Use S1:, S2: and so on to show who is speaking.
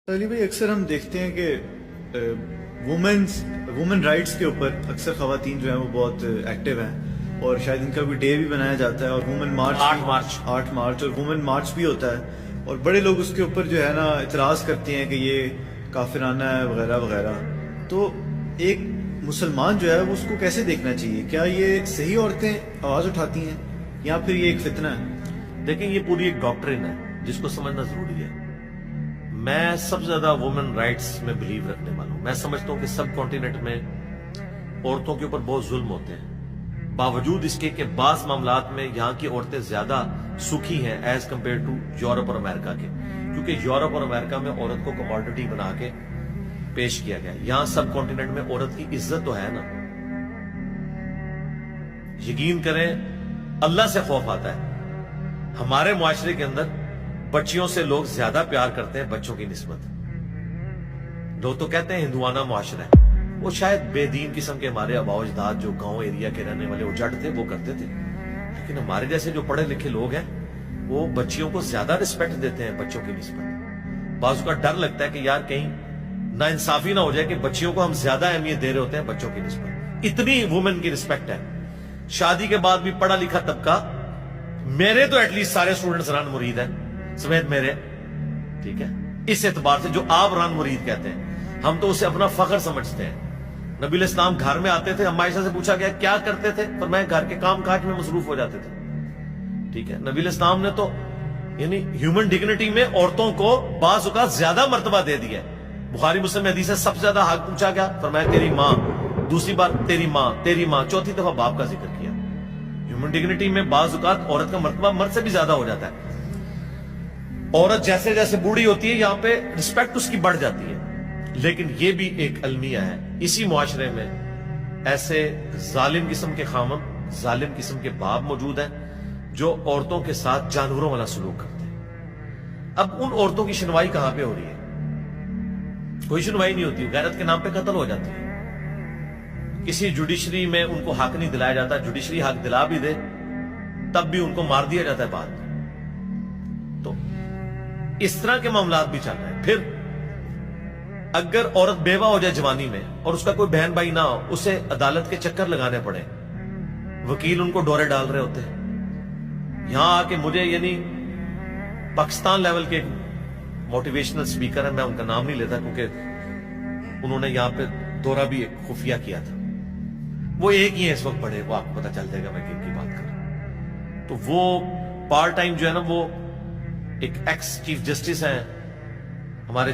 S1: علی بھائی اکثر ہم دیکھتے ہیں کہ وومن رائٹس کے اوپر اکثر خواتین جو ہیں وہ بہت ایکٹیو ہیں اور شاید ان کا بھی ڈے بھی بنایا جاتا ہے اور وومن مارچ 8 مارچ اور وومن مارچ بھی ہوتا ہے اور بڑے لوگ اس کے اوپر جو ہے نا اعتراض کرتے ہیں کہ یہ کافرانہ ہے وغیرہ وغیرہ. تو ایک مسلمان جو ہے وہ اس کو کیسے دیکھنا چاہیے؟ کیا یہ صحیح عورتیں آواز اٹھاتی ہیں یا پھر یہ ایک فتنہ ہے؟
S2: دیکھیں یہ پوری ایک ڈاکٹرن ہے جس کو سمجھنا ضروری ہے. میں سب سے زیادہ وومن رائٹس میں بلیو رکھنے والا ہوں. میں سمجھتا ہوں کہ سب کانٹیننٹ میں عورتوں کے اوپر بہت ظلم ہوتے ہیں، باوجود اس کے کہ بعض معاملات میں یہاں کی عورتیں زیادہ سکھی ہیں ایز کمپیئر ٹو یورپ اور امریکہ کے، کیونکہ یورپ اور امریکہ میں عورت کو کموڈٹی بنا کے پیش کیا گیا. یہاں سب کانٹیننٹ میں عورت کی عزت تو ہے نا. یقین کریں اللہ سے خوف آتا ہے. ہمارے معاشرے کے اندر بچیوں سے لوگ زیادہ پیار کرتے ہیں بچوں کی نسبت. لوگ تو کہتے ہیں ہندوانہ معاشرہ ہے، وہ شاید بے دین قسم کے ہمارے آباء و اجداد جو گاؤں ایریا کے رہنے والے وہ جٹ تھے وہ کرتے تھے، لیکن ہمارے جیسے جو پڑھے لکھے لوگ ہیں وہ بچیوں کو زیادہ رسپیکٹ دیتے ہیں بچوں کی نسبت. بعض کا ڈر لگتا ہے کہ یار کہیں ناانصافی نہ ہو جائے کہ بچیوں کو ہم زیادہ اہمیت دے رہے ہوتے ہیں بچوں کی نسبت. اتنی وومن کی رسپیکٹ ہے. شادی کے بعد بھی پڑھا لکھا طبقہ، میرے تو ایٹ لیسٹ سارے اسٹوڈنٹس ران مرید ہیں سمیت میرے، ٹھیک ہے، اس اعتبار سے جو آپ ران مرید کہتے ہیں ہم تو اسے اپنا فخر سمجھتے ہیں. نبی علیہ السلام گھر میں آتے تھے، ہم عائشہ سے پوچھا گیا کیا کرتے تھے، فرمایا گھر کے کام کاج میں مصروف ہو جاتے تھے. ٹھیک ہے، نبی علیہ السلام نے تو یعنی ہیومن ڈگنیٹی میں عورتوں کو بعض اوقات زیادہ مرتبہ دے دیا. بخاری مسلم میں حدیث ہے سب سے زیادہ حق پوچھا گیا، فرمایا تیری ماں، دوسری بار تیری ماں، چوتھی دفعہ باپ کا ذکر کیا. ہیومن ڈگنیٹی میں بعض اوقات عورت کا مرتبہ مرد سے بھی زیادہ ہو جاتا ہے. عورت جیسے جیسے بوڑھی ہوتی ہے یہاں پہ رسپیکٹ اس کی بڑھ جاتی ہے. لیکن یہ بھی ایک المیہ ہے. اسی معاشرے میں ایسے ظالم قسم کے خامن، ظالم قسم کے باپ موجود ہیں جو عورتوں کے ساتھ جانوروں والا سلوک کرتے ہیں. اب ان عورتوں کی سنوائی کہاں پہ ہو رہی ہے؟ کوئی سنوائی نہیں ہوتی. غیرت کے نام پہ قتل ہو جاتی ہے. کسی جوڈیشری میں ان کو حق نہیں دلایا جاتا. جوڈیشری حق دلا بھی دے تب بھی ان کو مار دیا جاتا ہے بعد میں. تو اس طرح کے معاملات بھی چل رہے ہیں. پھر اگر عورت بیوہ ہو جائے جوانی میں اور اس کا کوئی بہن بھائی نہ ہو، اسے عدالت کے چکر لگانے پڑے، وکیل ان کو ڈورے ڈال رہے ہوتے ہیں. یہاں آ کے مجھے یعنی پاکستان لیول کے موٹیویشنل سپیکر ہیں، میں ان کا نام نہیں لیتا کیونکہ انہوں نے یہاں پہ دورہ بھی ایک خفیہ کیا تھا. وہ ایک ہی ہے اس وقت پڑھے، وہ آپ کو پتا چل جائے گا میں کن کی بات کر رہا ہوں. تو وہ پارٹ ٹائم جو ہے نا وہ ایک ایکس چیف جسٹس ہیں ہمارے